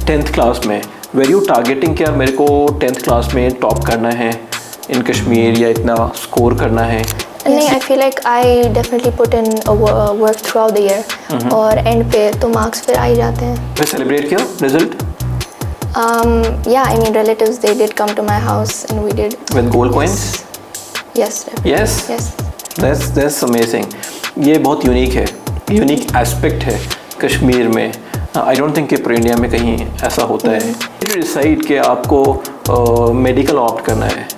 10th class में where you targeting क्या मेरे को 10th क्लास में टॉप करना है इन कश्मीर या इतना स्कोर करना है? नहीं, आई feel like I definitely put in work through out the year और एंड पे तो मार्क्स फिर आ ही जाते हैं। फिर सेलिब्रेट किया result? Yeah, I mean relatives they did come to my house and we did. With gold coins? Yes. Yes? Yes. That's amazing. ये बहुत यूनिक है, यूनिक एस्पेक्ट है कश्मीर में। आई डोंट थिंक कि पूरे इंडिया में कहीं ऐसा होता है। डिसाइड कि आपको मेडिकल ऑप्ट करना है?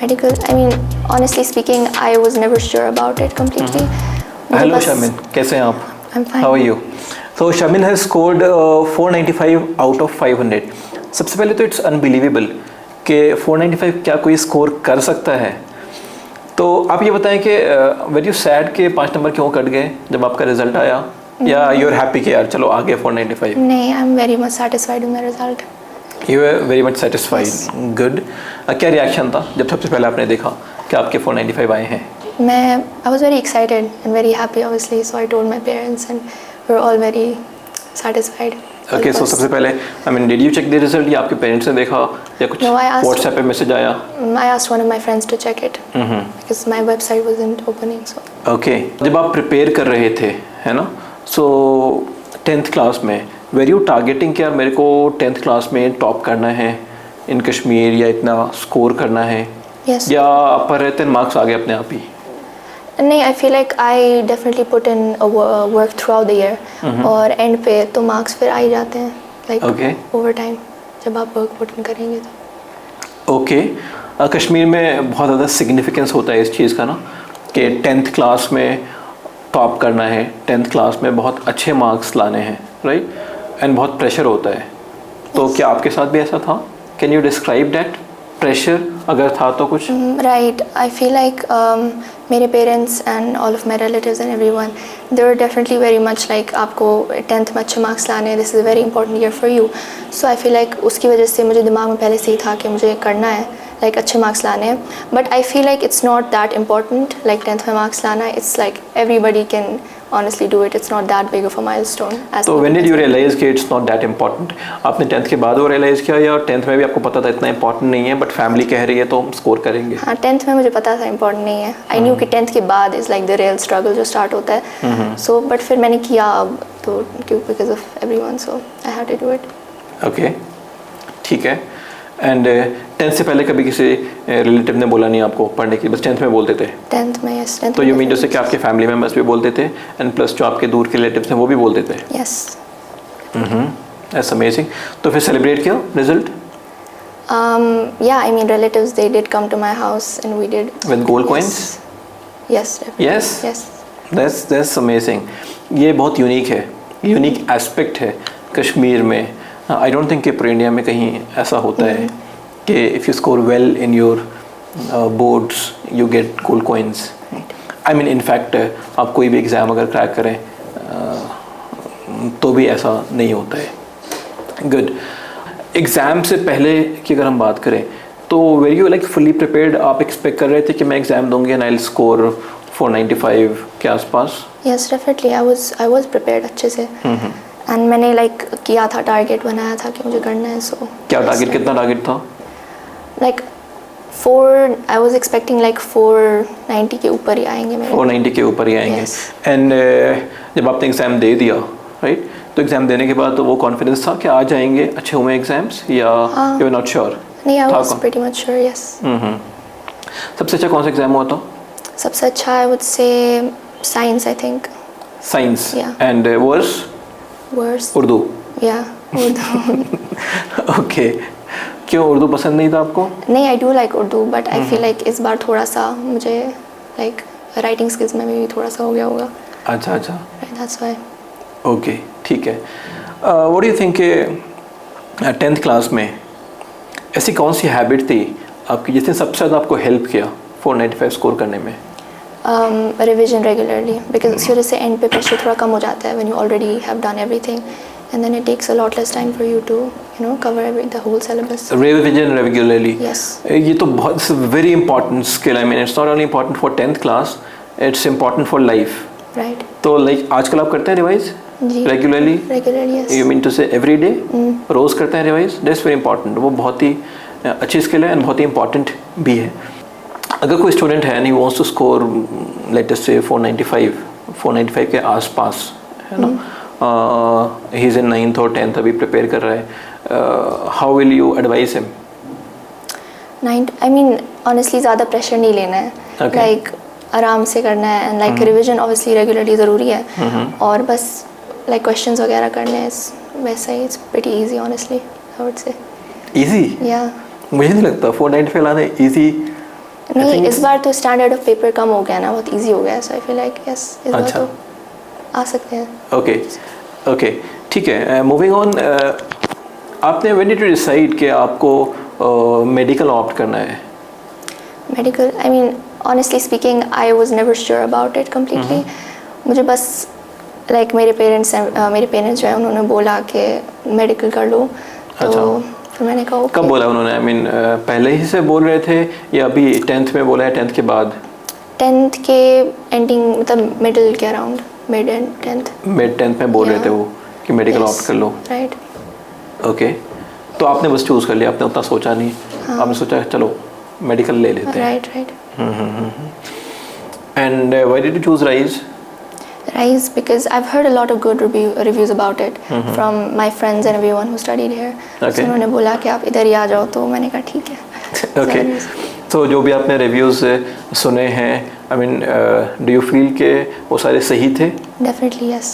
Medical, I mean honestly speaking I was never sure about it completely. Hello Shamin, कैसे हैं आप? I'm fine. How are you? So Shamin has scored 495 out of 500. सबसे पहले तो इट्स अनबिलीवेबल कि 495 क्या कोई स्कोर कर सकता है। तो आप ये बताएं कि वेरी यू सैड के 5 नंबर क्यों कट गए जब आपका रिजल्ट आया, या यू आर हैप्पी कि यार चलो आ गया 495? नहीं, I am very much satisfied with my result. You are very much satisfied, good. क्या रिएक्शन था जब सबसे पहले आपने देखा कि आपके 495 आए हैं? I was very excited and very happy obviously, so I told my parents and we were all very satisfied. Okay, so सबसे पहले I mean did you check the result या आपके पेरेंट्स ने देखा या कुछ WhatsApp पे मैसेज आया? I asked one of my friends to check it because my website wasn't opening. So okay, जब आप प्रिपेयर कर रहे थे है ना, so 10th क्लास में were you targeting क्या मेरे को 10th क्लास में टॉप करना है इन कश्मीर या इतना स्कोर करना है? yes. या पर रहते मार्क्स आ गए अपने आप ही? नहीं, आई feel like I definitely put in work through out the year और एंड पे तो मार्क्स फिर आ ही जाते हैं, लाइक ओवर टाइम जब आप वर्क पुट इन करेंगे तो। ओके, कश्मीर में बहुत ज़्यादा सिग्निफिकेंस होता है इस चीज़ का ना कि 10th क्लास में टॉप करना है, 10th क्लास में बहुत अच्छे मार्क्स लाने हैं, राइट? एंड बहुत प्रेशर होता है। तो क्या आपके साथ भी ऐसा था? Can you describe that pressure अगर था तो कुछ? राइट, आई फील लाइक मेरे parents and all of my relatives and everyone they were definitely very much like आपको 10th में अच्छे मार्क्स लाने हैं, this is a very important year for you. So I feel like उसकी वजह से मुझे दिमाग में पहले से ही था कि मुझे करना है, लाइक अच्छे मार्क्स लाने हैं। But I feel like it's not that important, like 10th में मार्क्स लाना, it's like everybody can honestly do it, it's not that big of a milestone as तो when did you realize कि it's not that important? आपने 10th के बाद वो realize किया या 10th में भी आपको पता था इतना important नहीं है बट फैमिली कह रही है तो हम स्कोर करेंगे? हाँ, 10th में मुझे पता था important नहीं है। I knew कि 10th के बाद is like the real struggle जो start होता है। So but फिर मैंने किया अब तो क्यों, because of everyone, so I had to do it. Okay, ठीक है। एंड 10th से पहले कभी किसी रिलेटिव ने बोला नहीं आपको पढ़ने की, बस 10th में बोलते थे? 10th में, yes, 10th तो यू मीन जैसे कि आपके फैमिली मेम्बर्स भी बोलते थे एंड प्लस जो आपके दूर के रिलेटिव्स हैं वो भी बोलते थे? yes. That's amazing. तो फिर सेलिब्रेट किया result? Yeah, I mean relatives they did come to my house and we did. With gold coins? Yes. Yes? Yes. That's amazing. ये बहुत यूनिक है, यूनिक एस्पेक्ट है कश्मीर में। आई डोंट थिंक कि पूरे इंडिया में कहीं ऐसा होता है कि if you score well in your boards you get gold coins. I mean in fact आप कोई भी एग्ज़ाम अगर क्रैक करें तो भी ऐसा नहीं होता है। गुड। एग्ज़ाम से पहले की अगर हम बात करें तो where you like fully prepared? आप एक्सपेक्ट कर रहे थे कि मैं एग्ज़ाम दूंगी एंड आई विल स्कोर 495 के आसपास? Yes, definitely. I was prepared अच्छे से। एंड मैंने लाइक किया था, टारगेट बनाया था कि मुझे करना है। सो क्या टारगेट, कितना टारगेट था? Like 4, I was expecting like 490 के ऊपर ही आएंगे मेरे। 490 के ऊपर ही आएंगे। एंड जब आपने एग्ज़ाम दे दिया, राइट, तो एग्ज़ाम देने के बाद तो वो कॉन्फिडेंस था कि आ जाएंगे अच्छे हुए एग्ज़ाम्स, या यू आर नॉट श्योर? नहीं, I was pretty much sure, yes. सबसे अच्छा कौन सा एग्ज़ाम हुआ था? सबसे अच्छा I would say science, I think. Science? Yeah. And worse? Urdu? या उर्दू। ओके, क्यों उर्दू पसंद नहीं था आपको? नहीं, I do like Urdu but I feel like इस बार थोड़ा सा मुझे लाइक राइटिंग स्किल्स में भी थोड़ा सा हो गया होगा। अच्छा, दैट्स व्हाई। ओके, ठीक है। What do you think 10th class में ऐसी कौन सी हैबिट थी आपकी जिसने सबसे ज़्यादा आपको हेल्प किया 495 स्कोर करने में? रिविजन रेगुलरली, बिकॉज उसकी वजह से एंड पे प्रेशर थोड़ा कम हो जाता है when you already have done everything and then it takes a lot less time for you to cover the whole syllabus. Revision regularly, yes, ये तो बहुत very important skill. I mean it's not only important for 10th class, it's important for life, right? तो like आजकल आप करते हैं revise जी regularly? Yes. You mean to say every day? रोज़ करते हैं रिवाइज, दैट्स वेरी इंपॉर्टेंट। वो बहुत ही अच्छी स्किल है एंड बहुत ही इंपॉर्टेंट भी है। अगर कोई स्टूडेंट है and he wants to score let us say 495 के आसपास, है ना, ही इज़ इन 9th और 10th, अभी प्रिपेयर कर रहा है, how will you advice him? I mean honestly ज़्यादा प्रेशर नहीं लेना है, Okay. लाइक आराम से करना है and like revision obviously regularly ज़रूरी है, और बस लाइक क्वेश्चंस वगैरह करने हैं, वैसा ही, it's pretty easy honestly I would say. Easy? या मुझे नहीं लगता 495 लाना इजी। नहीं, इस बार तो स्टैंडर्ड ऑफ पेपर कम हो गया ना, बहुत इजी हो गया, सो आई फील लाइक यस इस बार तो आ सकते हैं। ओके ओके, ठीक है। मूविंग ऑन, आपने व्हेन डिड यू डिसाइड कि आपको मेडिकल ऑप्ट करना है? Medical, I mean honestly speaking I was never sure about it completely. मुझे बस लाइक मेरे पेरेंट्स जो है उन्होंने बोला कि मेडिकल कर लो, तो फिर मैंने कहा कब बोला उन्होंने? आई मीन पहले ही से बोल रहे थे या अभी 10th में बोला है, 10th के बाद? 10th के एंडिंग, मतलब मिडिल के around, mid and 10th। Mid 10th में बोल रहे थे वो कि मेडिकल ऑप्ट कर लो। राइट। ओके, तो आपने बस चूज़ कर लिया, आपने उतना सोचा नहीं? आपने सोचा चलो मेडिकल ले लेते हैं। Right right. And why did you choose rise? Rise, because I've heard a lot of good reviews about it from my friends and everyone who studied here. Okay. So उन्होंने बोला कि आप इधर ही आ जाओ, तो मैंने कहा ठीक है। ओके, तो जो भी आपने रिव्यूज़ सुने हैं, I mean do you feel के वो सारे सही थे? Definitely yes.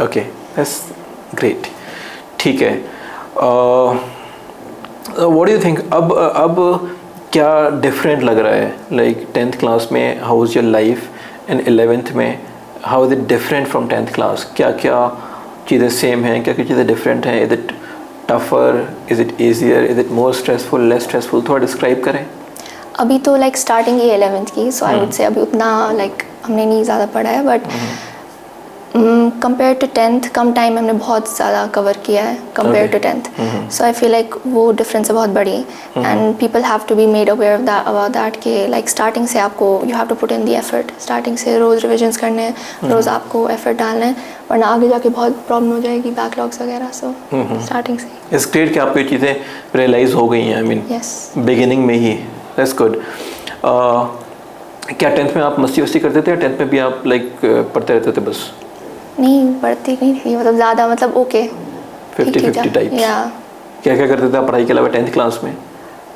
Okay, that's great. ठीक है, व्हाट डू यू थिंक अब क्या डिफरेंट लग रहा है? लाइक 10th क्लास में how is your life and 11th में how is it different from 10th class? क्या क्या चीज़ें सेम हैं, क्या क्या चीज़ें डिफरेंट हैं? Is it tougher, is it easier, is it more stressful, less stressful? थोड़ा डिस्क्राइब करें। अभी तो लाइक स्टार्टिंग ही 11th की, सो आई वुड से अभी उतना लाइक हमने नहीं ज़्यादा पढ़ा है, बट कंपेयर टू 10th कम टाइम हमने बहुत ज़्यादा कवर किया है compare to 10th। So I feel like वो डिफरेंस है बहुत बड़ी, and people have to be made aware of that about that कि लाइक स्टार्टिंग से आपको you have to put in the effort, starting से रोज़ रिविजन्स करने हैं, रोज़ आपको एफर्ट डालना है, वरना आगे जाके बहुत प्रॉब्लम हो जाएगी, बैकलॉग्स वगैरह। सो स्टार्टिंग से इट्स ग्रेट कि आपको ये चीज़ें रियलाइज़ हो गई हैं, आई मीन बिगिनिंग में ही। That's good. क्या 10th में आप मस्ती वस्ती करते थे या 10th में भी आप लाइक पढ़ते रहते थे बस? नहीं, पढ़ती नहीं थी, मतलब ज़्यादा, मतलब ओके 50-50 टाइप। या क्या क्या करते थे आप पढ़ाई के अलावा 10th क्लास में?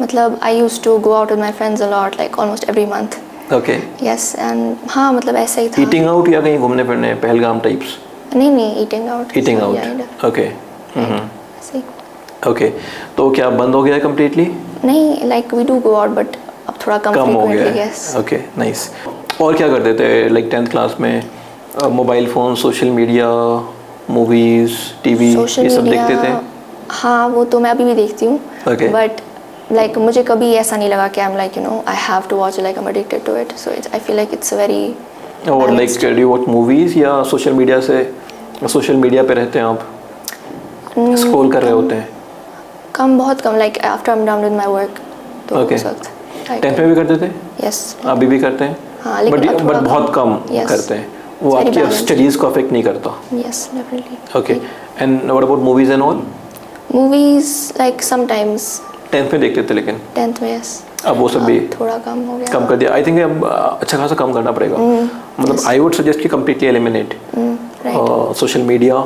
मतलब I used to go out with my friends a lot, like almost every month. Okay, yes, and हाँ मतलब ऐसा ही था। ईटिंग आउट या कहीं घूमने फिरने, पहलगाम टाइप्स? नहीं, eating out. Eating out, okay. ऐसे ही। ओके, तो क्या बंद हो गया कम्प्लीटली? नहीं, like we do go out but अब थोड़ा कम हो गया है। यस। Okay, nice. और क्या करते थे लाइक 10th क्लास में? Mobile phone, social media, movies, TV, ये सब देखते थे? हाँ, वो तो मैं अभी भी देखती हूँ, Okay. बट लाइक मुझे कभी ऐसा नहीं लगा कि I am like I have to watch, like I am addicted to it, so I feel like it's very. और like do you watch movies या सोशल मीडिया पे रहते हैं आप, स्क्रॉल कर रहे होते हैं? कम, बहुत कम, like after I am done with my work, तो Okay. उस वक्त 10th में भी करते थे? यस। अभी भी करते हैं? हाँ, लेकिन अब बट थोड़ा बहुत कम Yes. करते हैं। वो It's very आपकी balanced. स्टडीज़ को अफेक्ट नहीं करता? Yes, definitely. Okay, and what about movies and all? Movies like sometimes 10th में देखते थे लेकिन 10th में। यस, अब वो सब भी थोड़ा कम हो गया, कम कर दिया? आई थिंक अब अच्छा खासा कम करना पड़ेगा। मतलब आई वुड सजेस्ट कि completely eliminate social media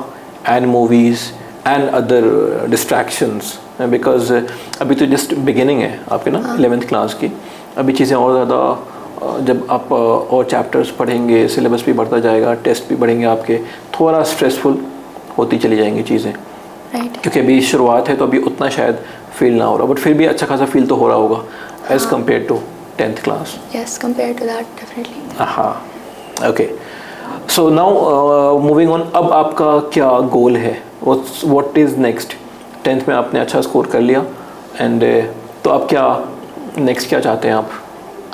and movies and other distractions, because अभी तो जस्ट बिगिनिंग है आपके ना 11th क्लास की। अभी चीज़ें और ज़्यादा जब आप और चैप्टर्स पढ़ेंगे, सिलेबस भी बढ़ता जाएगा, टेस्ट भी बढ़ेंगे आपके, थोड़ा स्ट्रेसफुल होती चली जाएंगी चीज़ें, राइट। क्योंकि अभी शुरुआत है तो अभी उतना शायद फील ना हो रहा, बट फिर भी अच्छा खासा फील तो हो रहा होगा as compared to 10th class. Yes, compare to that definitely. हाँ, okay. So now moving on, अब आपका क्या गोल है? What is next? 10th में आपने अच्छा स्कोर कर लिया एंड तो अब क्या नेक्स्ट, क्या चाहते हैं आप?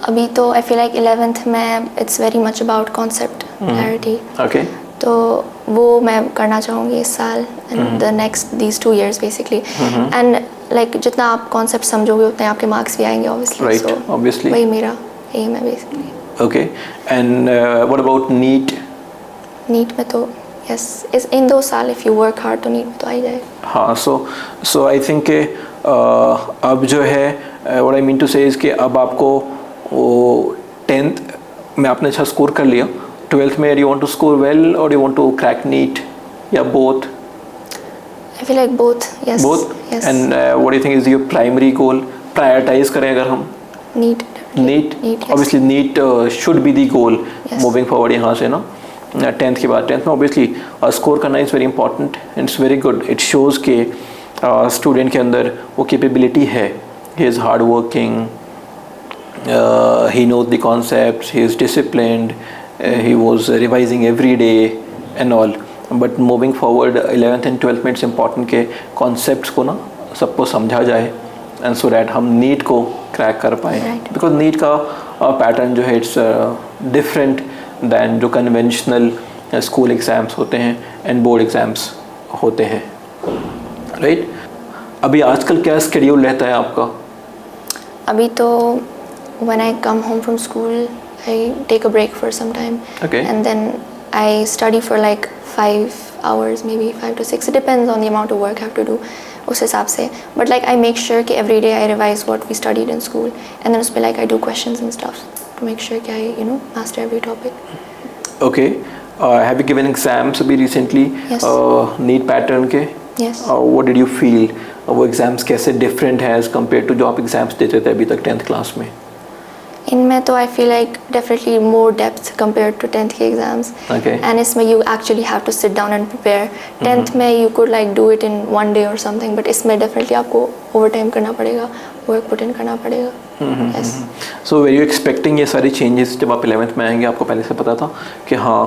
अभी तो आई फील लाइक 11th में it's very much about concept clarity, okay, तो वो मैं करना चाहूँगी इस साल and the next these 2 years basically, and like जितना आप कॉन्सेप्ट समझोगे उतने आपके मार्क्स भी आएंगे ऑब्वियसली, राइट, ऑब्वियसली, वही मेरा एम है basically. Okay. And what about NEET? NEET में तो yes, is in 2 साल if you work hard तो नीट तो आ ही जाएगा. हाँ, सो आई थिंक के अब जो है व्हाट आई मीन टू से इज़ कि अब आपको 10th में आपने अच्छा स्कोर कर लिया, 12th में you want to score well और you want to crack NEET या both? I feel like both. Yes. Both? Yes. And what do you think is your primary goal? Prioritize करें अगर हम Neat. NEET, Neat, yes. obviously NEET should be the goal Yes. moving forward यहाँ से ना 10th के बाद. 10th में obviously score करना is very important and it's very good. It shows के स्टूडेंट के अंदर वो कैपेबिलिटी है. He is hard working, he knows the concepts, he is disciplined, he was revising every day and all. But moving forward 11th and 12th में it's important के concepts को ना सबको समझा जाए and so that हम NEET को crack कर पाएँ. Right. Because नीट का पैटर्न जो है it's different than जो conventional स्कूल एग्ज़ाम्स होते हैं and बोर्ड एग्ज़ाम्स होते हैं, राइट? अभी आजकल क्या स्केड्यूल रहता है आपका? अभी तो when I come home from school, I take a break for some time. Okay. And then I study for like 5 hours, maybe 5 to 6. It depends on the amount of work I have to do. उस हिसाब से. But like I make sure कि every day I revise what we studied in school. And then उसपे like I do questions and stuff to make sure कि I master every topic. Okay. Have you given exams अभी recently? Yes. NEET pattern के? Yes. What did you feel? वो exams कैसे different है as compared to जो आप exams देते थे अभी तक 10th क्लास में? इनमें तो I feel like definitely more depth compared to 10th के exams. Okay. And इसमें you actually have to sit down and prepare. 10th में you could like do it in one day or something, but इसमें definitely आपको overtime करना पड़ेगा, work put in करना पड़ेगा. Yes. So were you expecting ये सारी changes जब आप 11th में आएंगे? आपको पहले से पता था कि हाँ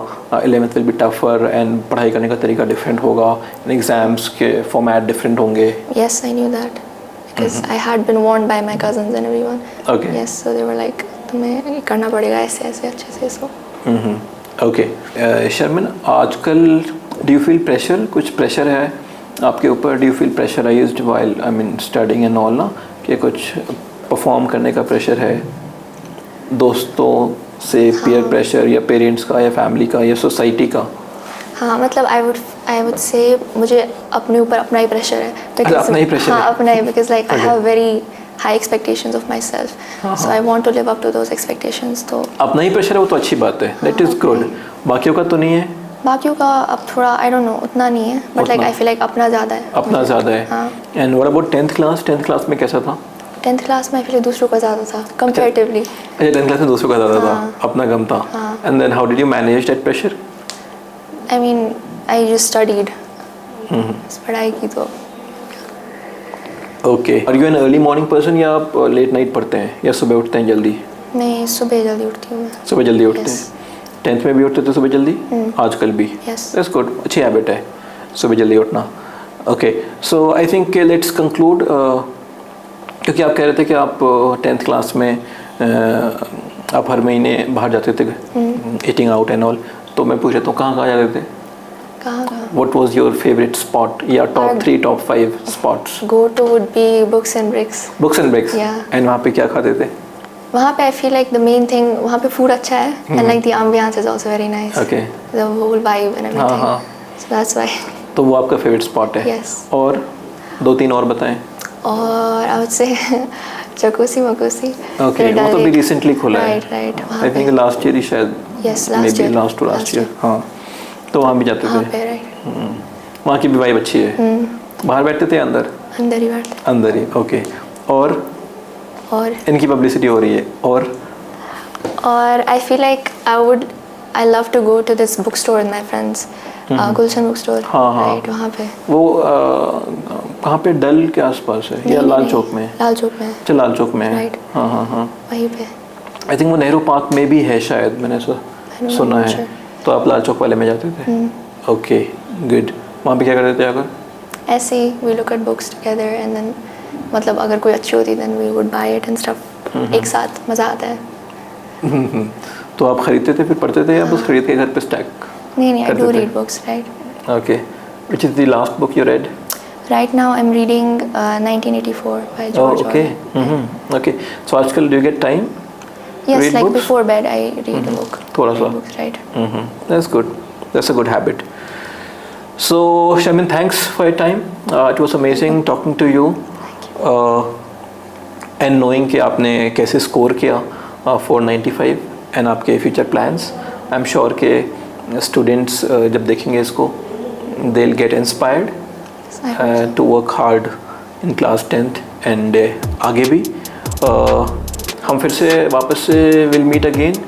11th will be tougher and पढ़ाई करने का तरीका different होगा, एग्ज़ाम्स के format different होंगे? Yes, I knew that because I had been warned by my cousins and everyone. Okay. Yes, so they were like तुम्हें ये करना पड़ेगा ऐसे ऐसे अच्छे से. So okay. शर्मिन, आजकल डू यू फील प्रेशर? कुछ प्रेशर है आपके ऊपर? Do you feel pressurised while I mean studying and all ना, कि कुछ परफॉर्म करने का प्रेशर है दोस्तों से, पीयर प्रेशर या पेरेंट्स का या फैमिली का या सोसाइटी का? हाँ, मतलब I would say मुझे अपने ऊपर अपना ही प्रेशर है. अपना ही pressure हाँ, है? अपना ही, because like I Okay. have very high expectations of myself. So I want to live up to those expectations. तो अपना ही प्रेशर है वो तो अच्छी बात है, दैट इज़ गुड. बाकियों का तो नहीं है? बाकियों का अब थोड़ा I don't know उतना नहीं है, but like उतना? I feel like अपना ज़्यादा है. अपना ज़्यादा है. हाँ. And what about 10th class? 10th class में कैसा था? 10th क्लास में I feel like दूसरों का ज़्यादा था comparatively. अच्छा, 10th क्लास में दूसरों का ज़्यादा था, अपना कम था. हाँ. And then how did you manage that pressure? I mean I just studied. पढ़ाई की तो. ओके. Are you an early morning person या आप लेट नाइट पढ़ते हैं या सुबह उठते हैं जल्दी? मैं सुबह जल्दी उठती हूँ. सुबह जल्दी उठते Yes. हैं. 10th में भी उठते थे सुबह जल्दी? आजकल भी? Yes. That's good. अच्छी हैबिट है सुबह जल्दी उठना. Okay. So I think let's conclude, क्योंकि आप कह रहे थे कि आप 10th क्लास में आप हर महीने बाहर जाते थे, ईटिंग आउट एंड ऑल. तो मैं पूछ रहा हूँ कहाँ जाते थे? कहाँ? What was your favorite spot या top 3 top 5 spots? Go to would be Books and Bricks. Books and Bricks. Yeah. And वहाँ पे क्या खाते थे? वहाँ पे I feel like the main thing वहाँ पे food अच्छा है and like the ambiance is also very nice. Okay. The whole vibe and everything. हाँ. So that's why. तो वो आपका फेवरेट स्पॉट है? Yes. और 2-3 और बताएं. और I would say जकूसी मकूसी. ओके. वो तो भी रिसेंटली खुला है. Right. I think last year ही शायद. Yes, last year. Last to last year. हाँ. तो वहाँ भी जाते वहाँ थे? पे right. वहाँ की भी वाइब अच्छी है. बाहर बैठते थे अंदर? अंदर ही बैठते. अंदर ही. ओके. और इनकी पब्लिसिटी हो रही है. और I feel like I love to go to this bookstore with my friends. Gulshan book store. हाँ. राइट, वहाँ पे. वो कहाँ पे? डल के आसपास है या लाल चौक में? लाल चौक में. अच्छा, लाल चौक में है. Right. हाँ. वहीं पे. आई थिंक वो नेहरू पार्क में भी है शायद, मैंने सुना है. तो आप लाल चौक वाले में जाते थे? Okay, good. वहाँ पे क्या करते थे आकर? ऐसे ही we look at books together and then मतलब अगर कोई अच्छी होती then we would buy it and stuff. एक साथ मज़ा आता है. तो आप खरीदते थे फिर पढ़ते थे या बस खरीद के घर पे स्टैक? नहीं, I करते do थे? read books, right? Okay. Which is the last book you read? Right now I'm reading 1984 by George okay. Orwell. Okay. So आजकल do you get time? Yes, read like books? before bed I read a book. थोड़ा सा. Read books, right? That's good. That's a good habit. So Shamin, thanks for your time. It was amazing talking to you and knowing कि आपने कैसे score किया 495 एंड आपके future plans. I am sure कि students जब देखेंगे इसको they will get inspired to work hard in class 10th and आगे भी. हम फिर से वापस से will meet again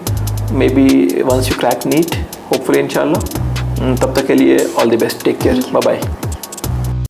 maybe once you crack NEET hopefully इंशाल्लाह. तब तक के लिए all the best. Take care. Bye bye.